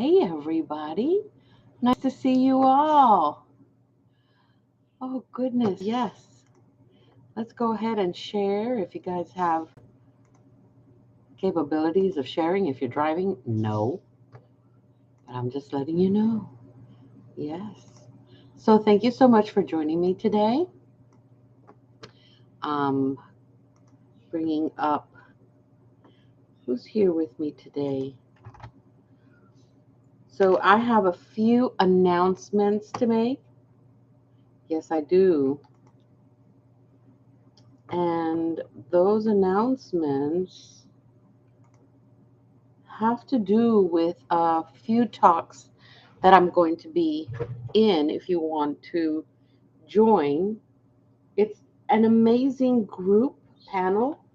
Hey, everybody. Nice to see you all. Oh, goodness. Yes. Let's go ahead and share. If you guys have capabilities of sharing, if you're driving, no. But I'm just letting you know. Yes. So, thank you so much for joining me today. Bringing up who's here with me today. So, I have a few announcements to make. Yes, I do. And those announcements have to do with a few talks that I'm going to be in if you want to join. It's an amazing group panel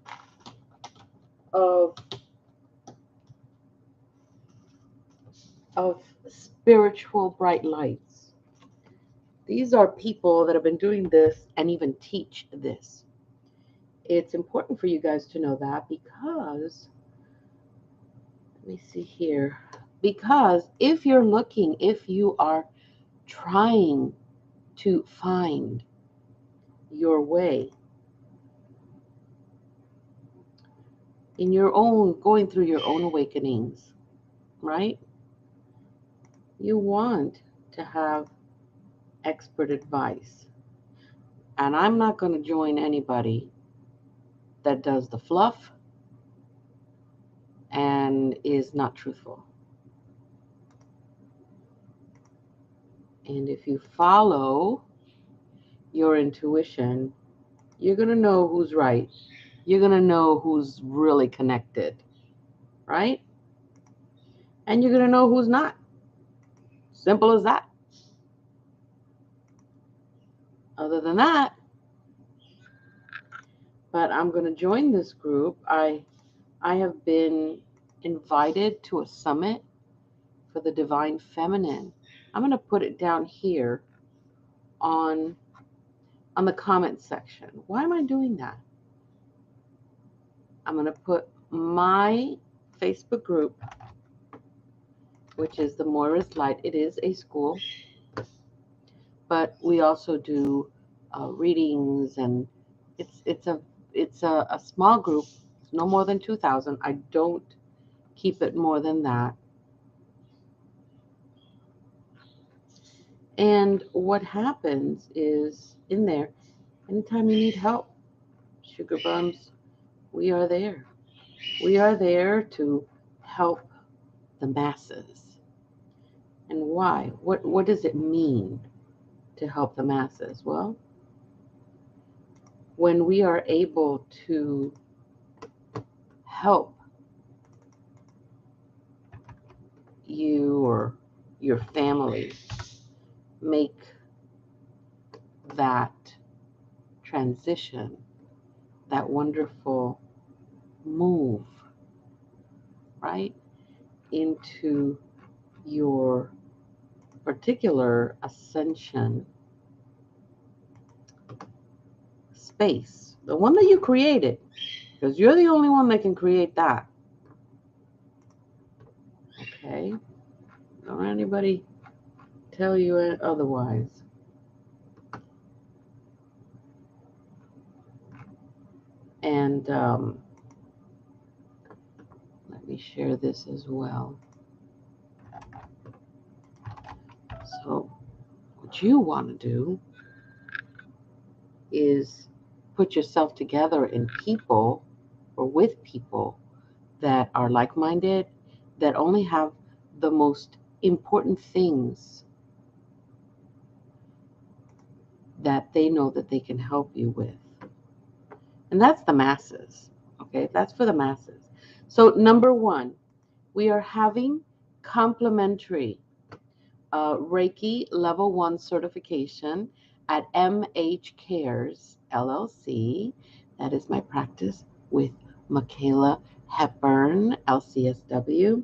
of spiritual bright lights. These are people that have been doing this and even teach this. It's important for you guys to know that because, let me see here, because if you're looking, if you are trying to find your way in your own, going through your own awakenings, right? You want to have expert advice. And I'm not going to join anybody that does the fluff and is not truthful. And if you follow your intuition, you're going to know who's right. You're going to know who's really connected, right? And you're going to know who's not. Simple as that. Other than that, but I'm going to join this group. I have been invited to a summit for the Divine Feminine. I'm going to put it down here on the comment section. Why am I doing that? I'm going to put my Facebook group, which is the Moira's Light. It is a school, but we also do readings, and it's a small group. It's no more than 2,000. I don't keep it more than that. And what happens is in there, anytime you need help, Sugar Bums, we are there. We are there to help the masses. And why? What does it mean to help the masses? Well, when we are able to help you or your family make that transition, that wonderful move, right, into your particular ascension space, the one that you created, because you're the only one that can create that. Okay? Don't let anybody tell you otherwise. And let me share this as well. So, what you want to do is put yourself together in people or with people that are like-minded, that only have the most important things that they know that they can help you with. And that's the masses, okay? That's for the masses. So number one, we are having complimentary Reiki Level 1 certification at MH Cares, LLC. That is my practice with Michaela Hepburn, LCSW.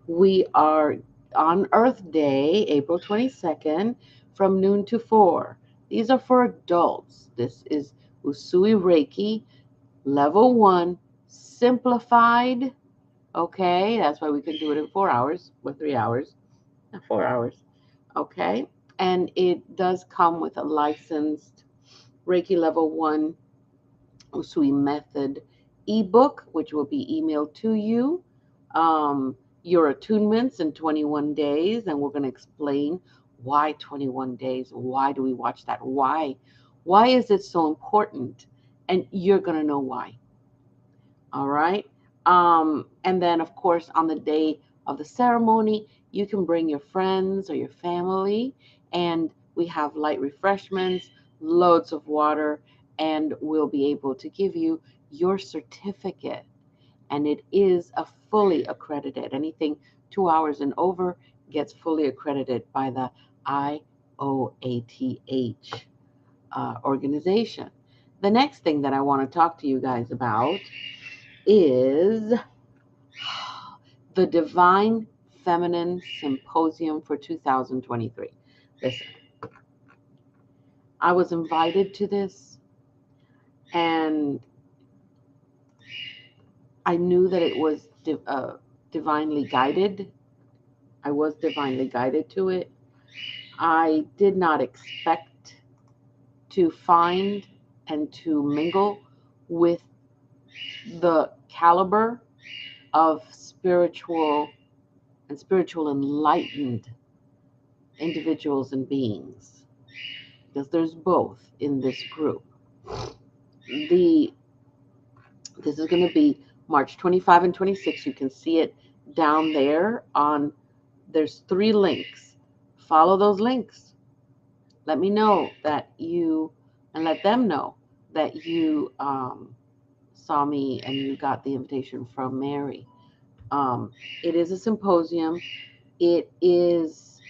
We are on Earth Day, April 22nd, from noon to 4. These are for adults. This is Usui Reiki, Level 1, simplified. Okay, that's why we can do it in 4 hours or 3 hours. 4 hours. Okay. And it does come with a licensed Reiki Level 1 Usui Method ebook, which will be emailed to you. Your attunements in 21 days, and we're going to explain why 21 days. Why do we watch that? Why? Why is it so important? And you're going to know why. All right. And then, of course, on the day of the ceremony, you can bring your friends or your family, and we have light refreshments, loads of water, and we'll be able to give you your certificate. And it is a fully accredited. Anything 2 hours and over gets fully accredited by the IOATH organization. The next thing that I want to talk to you guys about is the Divine Feminine Symposium for 2023. Listen, I was invited to this, and I knew that it was divinely guided. I was divinely guided to it. I did not expect to find and to mingle with the caliber of spiritual enlightened individuals and beings, because there's both in this group. This is going to be March 25 and 26. You can see it down there on, there's 3 links. Follow those links. Let me know that you, and let them know that you saw me and you got the invitation from Mary. It is a symposium. It is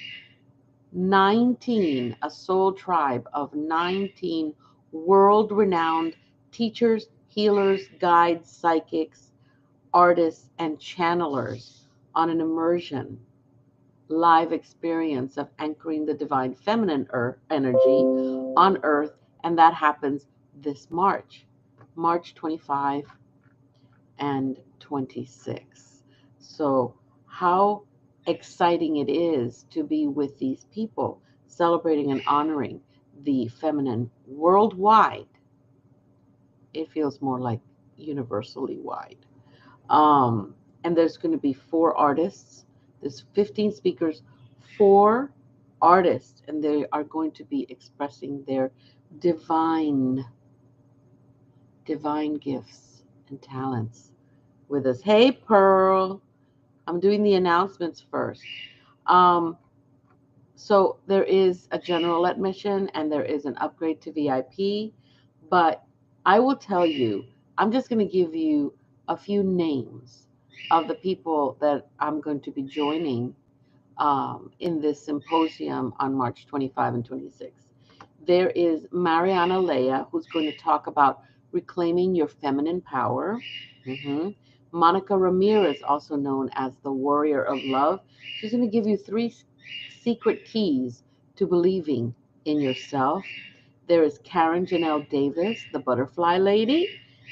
19, a soul tribe of 19 world-renowned teachers, healers, guides, psychics, artists, and channelers on an immersion live experience of anchoring the divine feminine energy on earth. And that happens this March 25 and 26. So how exciting it is to be with these people celebrating and honoring the feminine worldwide. It feels more like universally wide. And there's going to be 4 artists. There's 15 speakers, 4 artists, and they are going to be expressing their divine gifts and talents with us. Hey, Pearl. I'm doing the announcements first. So there is a general admission and there is an upgrade to VIP, but I will tell you, I'm just going to give you a few names of the people that I'm going to be joining in this symposium on March 25 and 26. There is Mariana Leia, who's going to talk about reclaiming your feminine power. Monica Ramirez, also known as the Warrior of Love. She's going to give you 3 secret keys to believing in yourself. There is Karen Janelle Davis, the Butterfly Lady,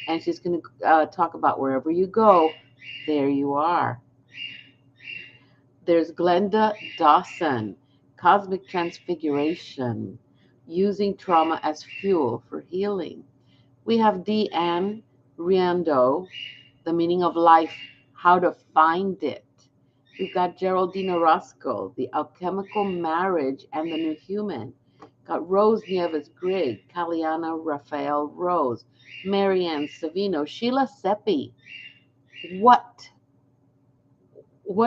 and she's going to talk about wherever you go, there you are. There's Glenda Dawson, Cosmic Transfiguration, using trauma as fuel for healing. We have Deanne Riando, the meaning of life, how to find it. We've got Geraldine Roscoe, the alchemical marriage and the new human. Got Rose Nieves Grigg, Kaliana Raphael Rose, Marianne Savino, Sheila Seppi. What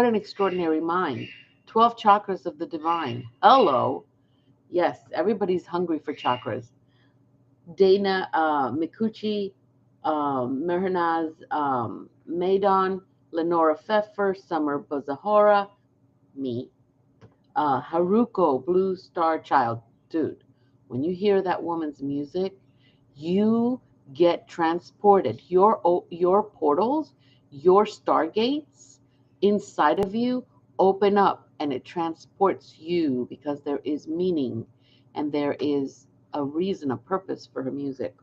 an extraordinary mind. 12 chakras of the divine. Hello. Yes, everybody's hungry for chakras. Dana Mikuchi, Mehrnaz Maidon, Lenora Pfeffer, Summer Bazahora, me, Haruko, Blue Star Child. Dude, when you hear that woman's music, you get transported. Your portals, your stargates inside of you open up, and it transports you, because there is meaning and there is a reason, a purpose for her music.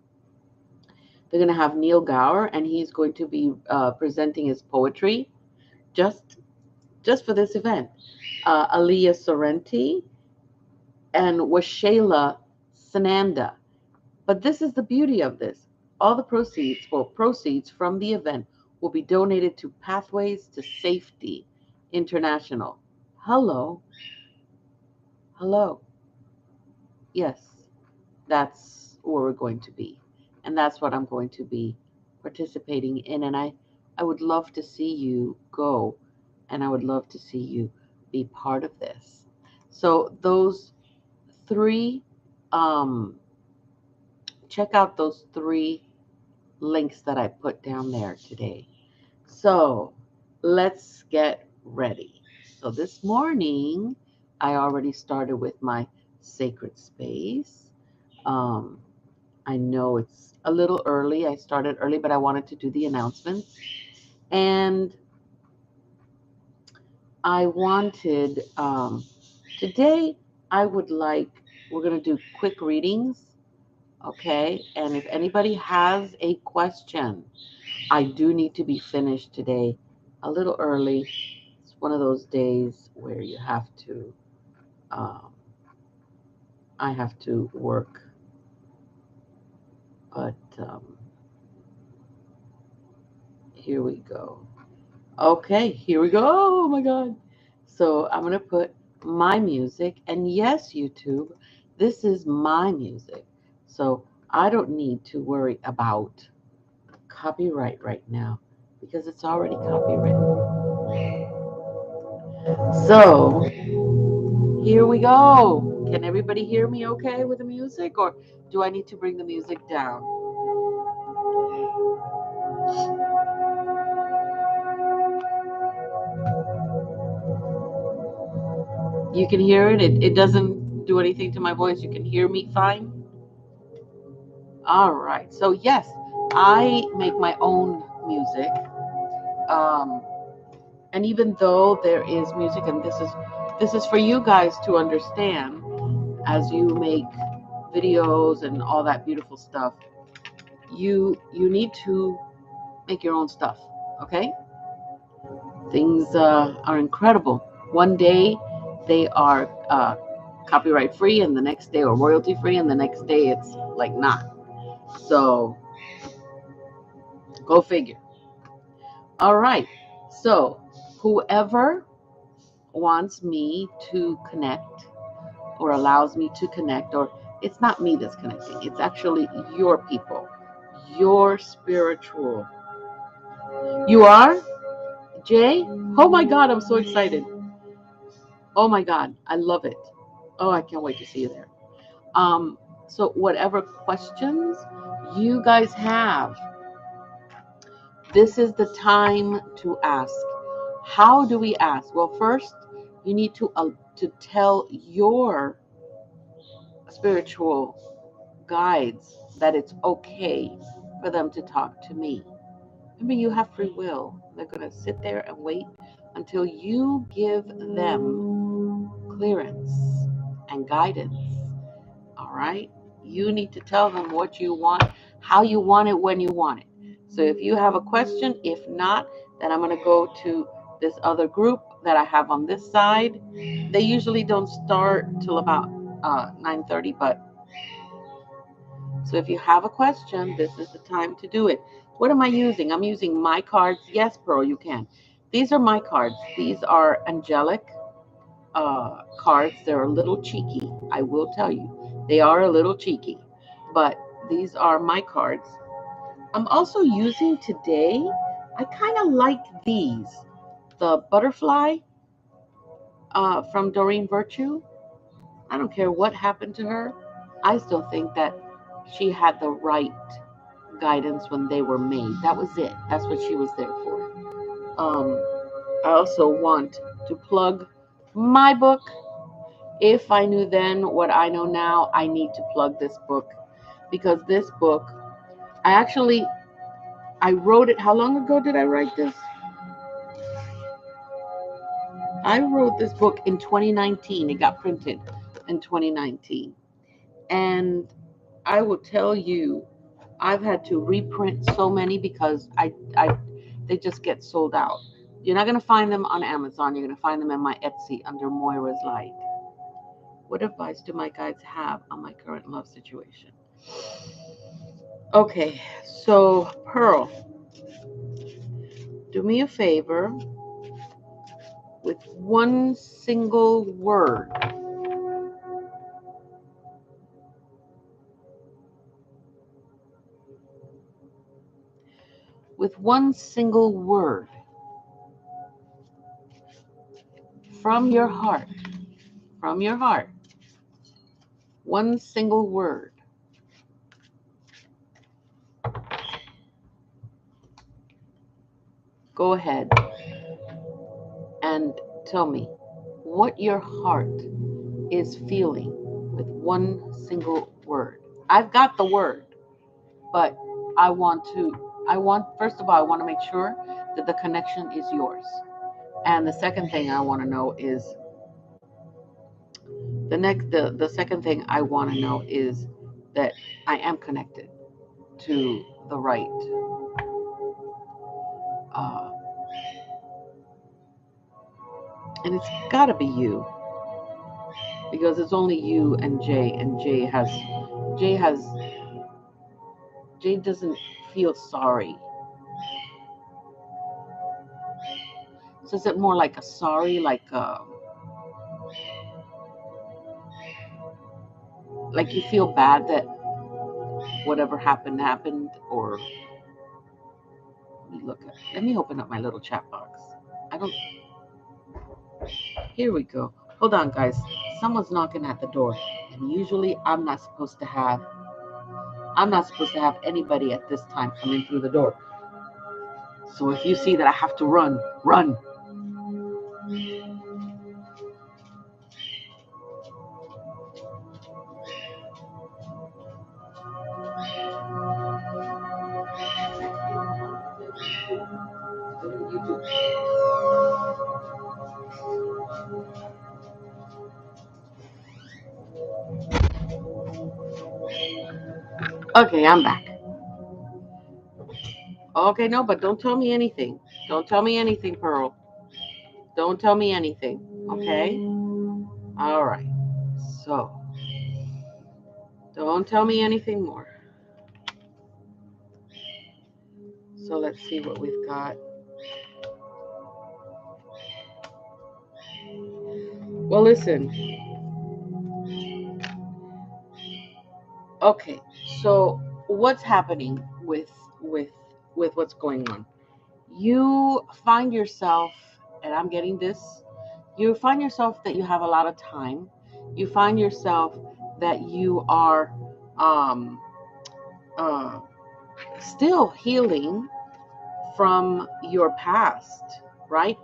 They're going to have Neil Gower, and he's going to be presenting his poetry. Just just for this event. Aliyah Sorrenti and Washayla Sananda. But this is the beauty of this. All the proceeds from the event will be donated to Pathways to Safety International. Hello, hello. Yes, that's where we're going to be. And that's what I'm going to be participating in. And I would love to see you go, and I would love to see you be part of this. So those three, um, check out those three links that I put down there today. So let's get ready. So this morning, I already started with my sacred space. Um, I know it's a little early. I started early, but I wanted to do the announcements. And I wanted, today, I would like, we're going to do quick readings, okay? And if anybody has a question, I do need to be finished today a little early. It's one of those days where you have to, um, I have to work, but here we go. Okay, here we go. Oh my God. So I'm going to put my music. And yes, YouTube, this is my music. So I don't need to worry about copyright right now because it's already copyrighted. So here we go. Can everybody hear me okay with the music, or do I need to bring the music down? You can hear it. It doesn't do anything to my voice. You can hear me fine. All right. So yes, I make my own music. Um, and even though there is music, and this is for you guys to understand as you make videos and all that beautiful stuff. You need to make your own stuff. Okay. Things are incredible. One day they are copyright free, and the next day or royalty free, and the next day it's like not. So go figure. All right. So whoever wants me to connect or allows me to connect, or it's not me that's connecting, it's actually your people, your spiritual. You are? Jay? Oh my God, I'm so excited. Oh my God, I love it. Oh, I can't wait to see you there. So whatever questions you guys have, this is the time to ask. How do we ask? Well, first you need to tell your spiritual guides that it's okay for them to talk to me. Remember, you have free will. They're going to sit there and wait until you give them clearance and guidance. All right? You need to tell them what you want, how you want it, when you want it. So if you have a question, if not, then I'm going to go to this other group that I have on this side. They usually don't start till about 9:30, but so if you have a question, this is the time to do it. What am I using? I'm using my cards. Yes, Pearl, you can. These are my cards. These are angelic cards. They're a little cheeky, I will tell you. They are a little cheeky, but these are my cards. I'm also using today, I kind of like these. The butterfly from Doreen Virtue. I don't care what happened to her. I still think that she had the right guidance when they were made. That was it. That's what she was there for. Um, I also want to plug my book. If I knew then what I know now, I need to plug this book because this book, I wrote it. How long ago did I write this? I wrote this book in 2019. It got printed in 2019. And I will tell you, I've had to reprint so many because they just get sold out. You're not going to find them on Amazon. You're going to find them in my Etsy under Moira's Light. What advice do my guides have on my current love situation? Okay, so Pearl, do me a favor with one single word. With one single word from your heart, one single word. Go ahead and tell me what your heart is feeling with one single word. I've got the word, but first of all, I want to make sure that the connection is yours. And the second thing I want to know is the second thing I want to know is that I am connected to the right and it's got to be you, because it's only you and Jay, and Jay doesn't feel sorry. So is it more like a sorry, like you feel bad that whatever happened, or let me open up my little chat box. Here we go. Hold on, guys. Someone's knocking at the door, and usually I'm not supposed to have anybody at this time coming through the door. So if you see that I have to run. Okay, I'm back. Okay, no, but don't tell me anything. Don't tell me anything, Pearl. Don't tell me anything, okay? All right. So, don't tell me anything more. So let's see what we've got. Well, listen. Okay, so what's happening with what's going on? You find yourself, and I'm getting this, you find yourself that you have a lot of time. You find yourself that you are uh, still healing from your past, right?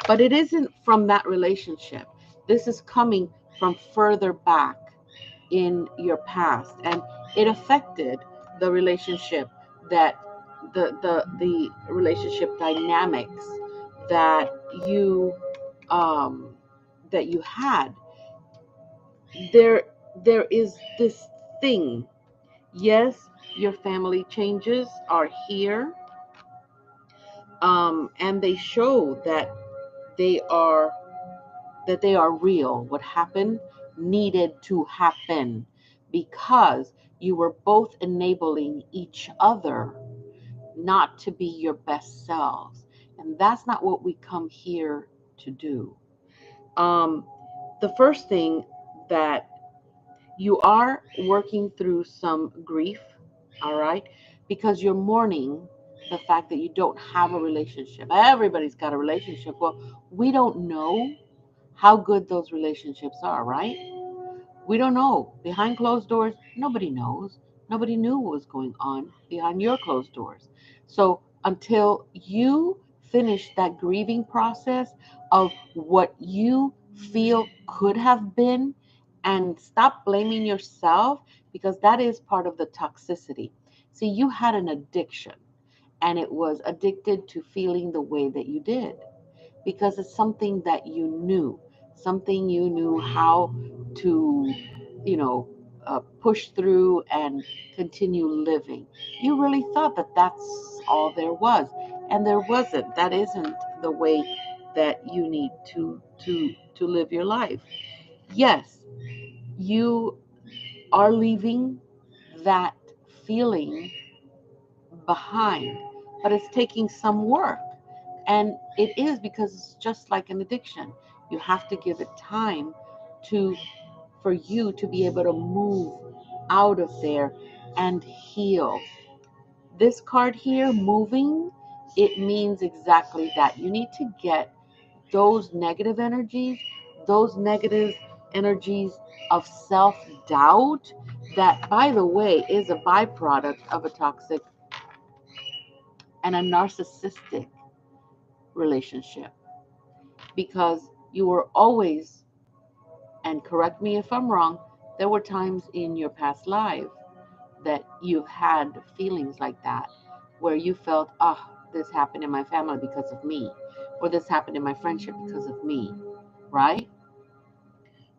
But it isn't from that relationship. This is coming from further back in your past, and it affected the relationship that the relationship dynamics that you had. There is this thing. Yes, your family changes are here, and they show that they are real. What happened needed to happen because you were both enabling each other not to be your best selves. And that's not what we come here to do. The first thing that you are working through some grief, all right, because you're mourning the fact that you don't have a relationship. Everybody's got a relationship. Well, we don't know how good those relationships are, right? We don't know. Behind closed doors, nobody knows. Nobody knew what was going on behind your closed doors. So until you finish that grieving process of what you feel could have been, and stop blaming yourself, because that is part of the toxicity. See, you had an addiction, and it was addicted to feeling the way that you did because it's something that you knew, something you knew how to, push through and continue living. You really thought that that's all there was, and there wasn't. That isn't the way that you need to live your life. Yes, you are leaving that feeling behind, but it's taking some work. And it is, because it's just like an addiction. You have to give it time to for you to be able to move out of there and heal. This card here, moving, it means exactly that. You need to get those negative energies of self-doubt, that, by the way, is a byproduct of a toxic and a narcissistic relationship. Because you were always, and correct me if I'm wrong, there were times in your past life that you've had feelings like that, where you felt, oh, this happened in my family because of me, or this happened in my friendship because of me, right?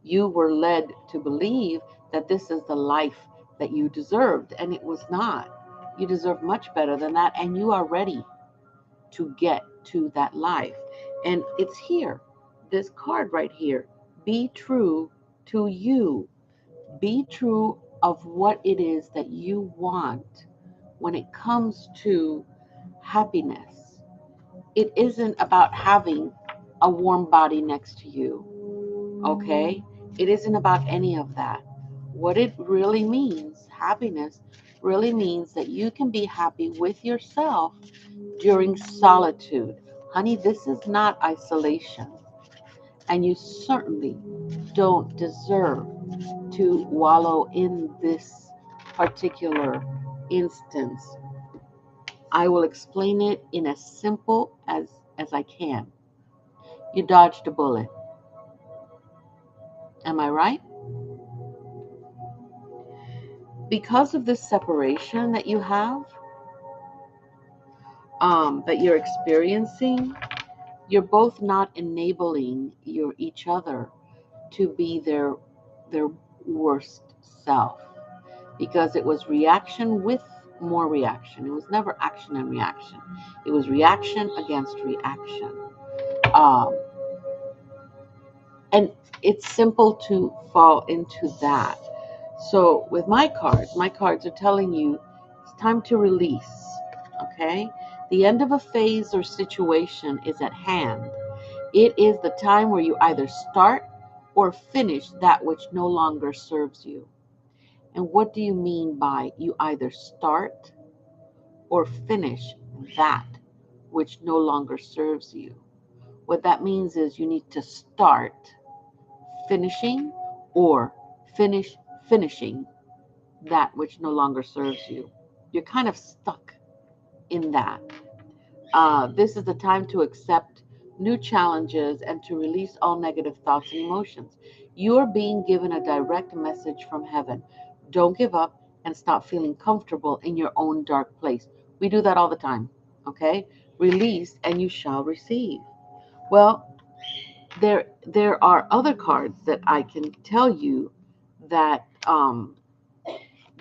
You were led to believe that this is the life that you deserved, and it was not. You deserve much better than that, and you are ready to get to that life. And it's here, this card right here. Be true to you. Be true of what it is that you want when it comes to happiness. It isn't about having a warm body next to you, okay? It isn't about any of that. What it really means, happiness, really means that you can be happy with yourself during solitude. Honey, this is not isolation. And you certainly don't deserve to wallow in this particular instance. I will explain it in as simple as I can. You dodged a bullet. Am I right? Because of this separation that you have, that you're experiencing, you're both not enabling each other to be their worst self, because it was reaction with more reaction. It was never action and reaction. It was reaction against reaction. Um, and it's simple to fall into that. So with my cards are telling you it's time to release, okay? The end of a phase or situation is at hand. It is the time where you either start or finish that which no longer serves you. And what do you mean by you either start or finish that which no longer serves you? What that means is you need to start finishing or finishing that which no longer serves you. You're kind of stuck in that. This is the time to accept new challenges and to release all negative thoughts and emotions. You are being given a direct message from heaven. Don't give up and stop feeling comfortable in your own dark place. We do that all the time, okay? Release and you shall receive. Well, there are other cards that I can tell you that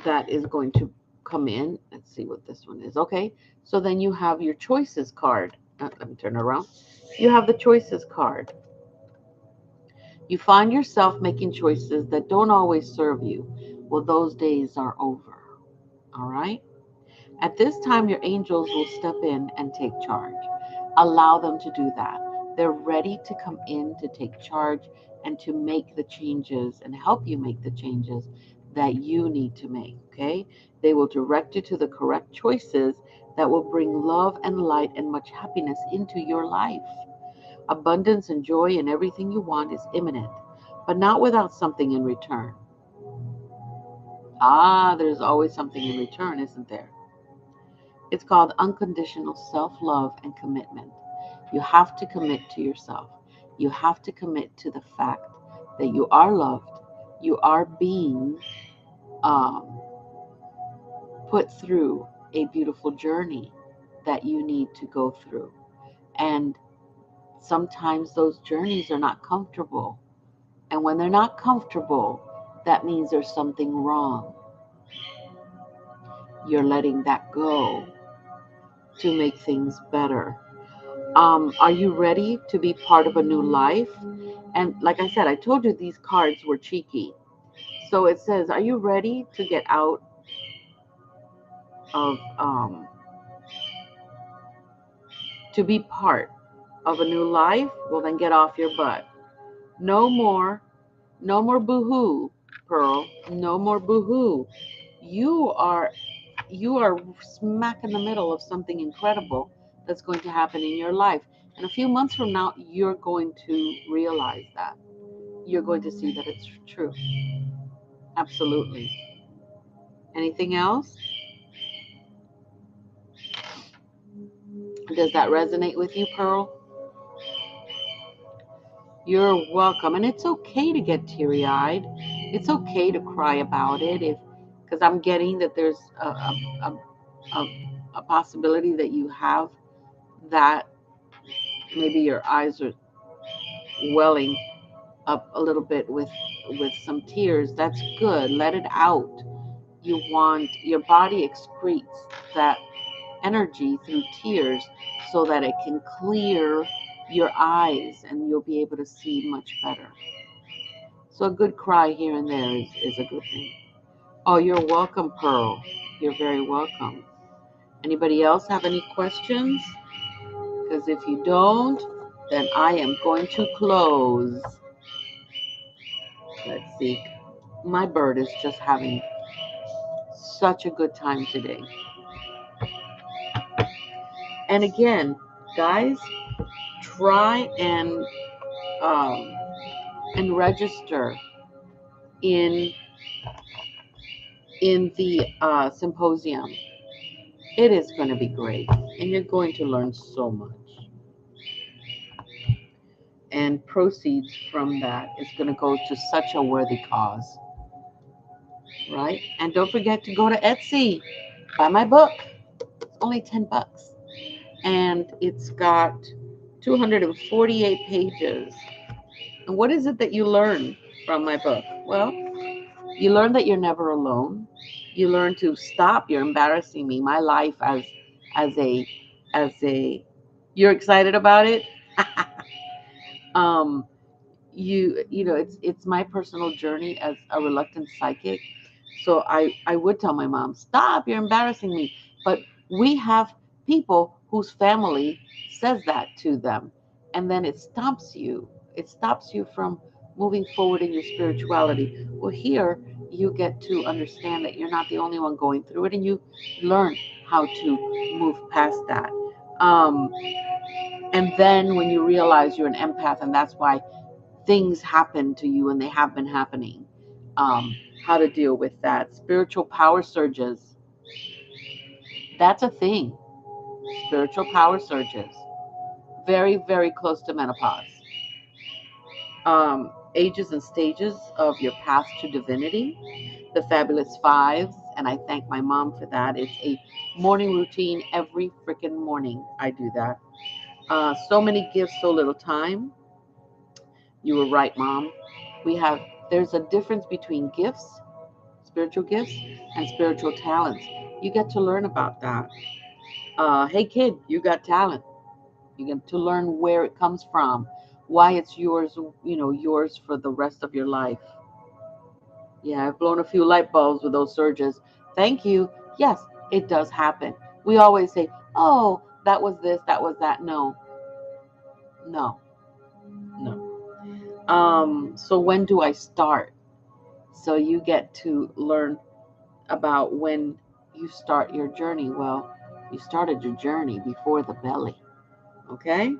that is going to come in. Let's see what this one is. Okay, so then you have your choices card. Let me turn it around. You have the choices card. You find yourself making choices that don't always serve you. Well, those days are over. All right. At this time, your angels will step in and take charge. Allow them to do that. They're ready to come in to take charge and to make the changes and help you make the changes that you need to make. Okay? They will direct you to the correct choices that will bring love and light and much happiness into your life. Abundance and joy in everything you want is imminent, but not without something in return. There's always something in return, isn't there? It's called unconditional self-love and commitment. You have to commit to yourself. You have to commit to the fact that you are loved. You are being um, put through a beautiful journey that you need to go through. And sometimes those journeys are not comfortable. And when they're not comfortable, that means there's something wrong. You're letting that go to make things better. Are you ready to be part of a new life? And like I said, I told you these cards were cheeky. So it says, are you ready to get out of, to be part of a new life? Well, then get off your butt. No more, no more boo-hoo, Pearl. No more boo-hoo. You are, you are smack in the middle of something incredible that's going to happen in your life. And a few months from now, you're going to realize that. You're going to see that it's true. Absolutely. Anything else? Does that resonate with you, Pearl? You're welcome. And it's okay to get teary-eyed. It's okay to cry about it if because I'm getting that there's a possibility that you have that maybe your eyes are welling up a little bit with some tears. That's good. Let it out. You want your body excretes that energy through tears so that it can clear your eyes and you'll be able to see much better. So a good cry here and there is a good thing. Oh, you're welcome, Pearl. You're very welcome. Anybody else have any questions? Because if you don't, then I am going to close. Let's see. My bird is just having such a good time today. And again, guys, try and register in the symposium. It is going to be great, and you're going to learn so much. And proceeds from that is going to go to such a worthy cause, right? And don't forget to go to Etsy, buy my book. It's only $10, and it's got 248 pages. And what is it that you learn from my book? Well, you learn that you're never alone. You learn to stop. You're embarrassing me. My life as a as a. You're excited about it. um, you know it's my personal journey as a reluctant psychic. So I would tell my mom, stop. You're embarrassing me. But we have people whose family says that to them, and then it stops you. It stops you from moving forward in your spirituality. Well, here you get to understand that you're not the only one going through it, and you learn how to move past that. Um, and then when you realize you're an empath, and that's why things happen to you, and they have been happening, um, how to deal with that. Spiritual power surges. That's a thing. Spiritual power surges. Very, very close to menopause. Ages and stages of your path to divinity. The Fabulous Fives, and I thank my mom for that. It's a morning routine every freaking morning. I do that. So many gifts, so little time. You were right, Mom. There's a difference between gifts, spiritual gifts, and spiritual talents. You get to learn about that. Hey, kid, you got talent. You get to learn where it comes from, why it's yours, yours for the rest of your life. Yeah, I've blown a few light bulbs with those surges. Thank you. Yes, it does happen. We always say, oh, that was this, that was that. No, no, no. So when do I start? So you get to learn about when you start your journey. Well, you started your journey before the belly. Okay?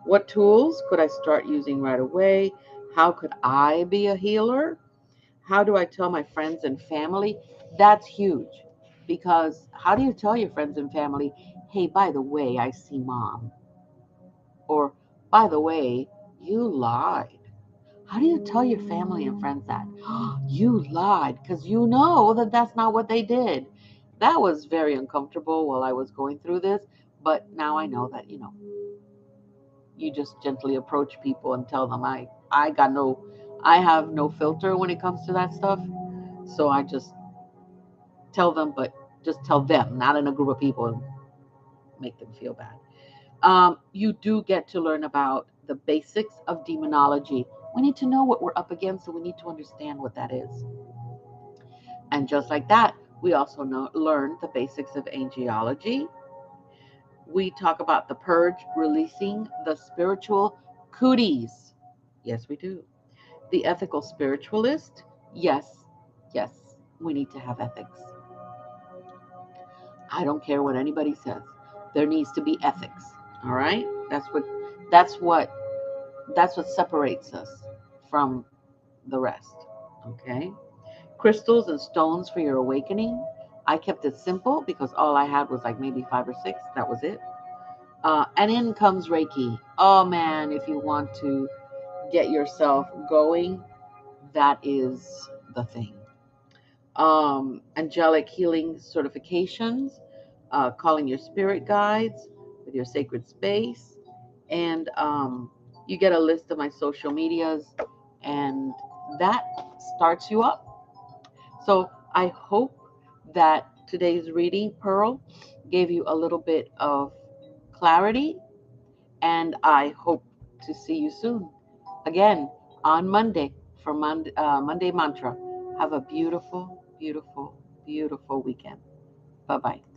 What tools could I start using right away? How could I be a healer? How do I tell my friends and family? That's huge, because how do you tell your friends and family, hey, by the way, I see Mom? Or, by the way, you lied. How do you tell your family and friends that? You lied, because you know that that's not what they did. That was very uncomfortable while I was going through this, but now I know that, you just gently approach people and tell them I have no filter when it comes to that stuff. So I just tell them, but just tell them, not in a group of people and make them feel bad. You do get to learn about the basics of demonology. We need to know what we're up against, so we need to understand what that is. And just like that, we also learn the basics of angelology. We talk about the purge, releasing the spiritual cooties. Yes, we do. The ethical spiritualist. Yes, yes, we need to have ethics. I don't care what anybody says. There needs to be ethics. All right? That's what that's what separates us from the rest. Okay? Crystals and stones for your awakening. I kept it simple because all I had was like maybe 5 or 6. That was it. And in comes Reiki. Oh man, if you want to get yourself going, that is the thing. Angelic healing certifications, calling your spirit guides with your sacred space, and you get a list of my social medias, and that starts you up. So I hope that today's reading, Pearl, gave you a little bit of clarity, and I hope to see you soon again on Monday for Monday Mantra. Have a beautiful, beautiful, beautiful weekend. Bye bye.